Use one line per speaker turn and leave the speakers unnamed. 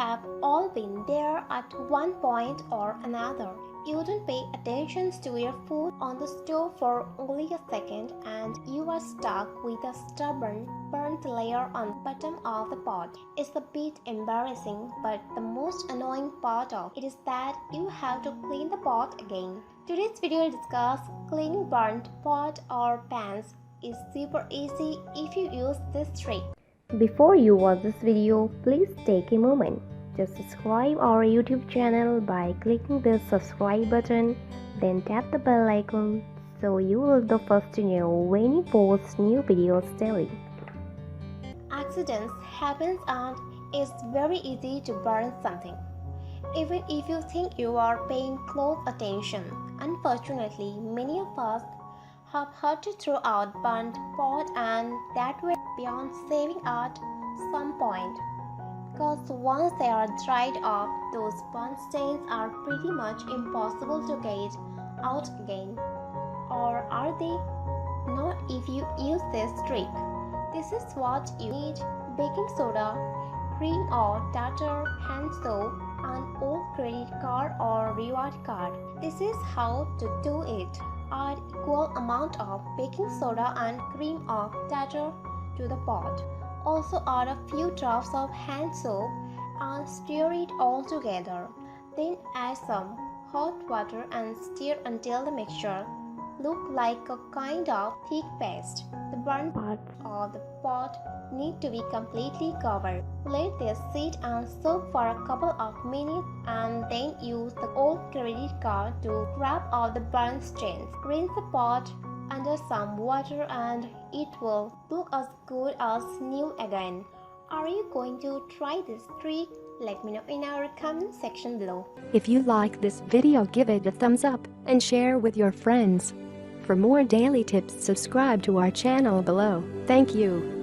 have all been there at one point or another. You don't pay attention to your food on the stove for only a second and you are stuck with a stubborn, burnt layer on the bottom of the pot. It's a bit embarrassing, but the most annoying part of it is that you have to clean the pot again. Today's video will discuss cleaning burnt pot or pans. Is super easy if you use this trick.
Before you watch this video, please take a moment. Just subscribe our YouTube channel by clicking the subscribe button, then tap the bell icon so you will be the first to know when we post new videos daily.
Accidents happen and it's very easy to burn something, even if you think you are paying close attention. Unfortunately, many of us have had to throw out burnt pot and that way beyond saving at some point. Because once they are dried off, those burnt stains are pretty much impossible to get out again. Or are they? Not if you use this trick. This is what you need: baking soda, cream or tartar, hand soap, an old credit card or reward card. This is how to do it. Add equal amount of baking soda and cream of tartar to the pot. Also add a few drops of hand soap and stir it all together. Then add some hot water and stir until the mixture looks like a kind of thick paste. The burnt part of the pot need to be completely covered. Let this sit and soak for a couple of minutes and then use the old credit card to scrub off the burnt stains. Rinse the pot under some water and it will look as good as new again. Are you going to try this trick? Let me know in our comment section below.
If you like this video, give it a thumbs up and share with your friends. For more daily tips, subscribe to our channel below. Thank you.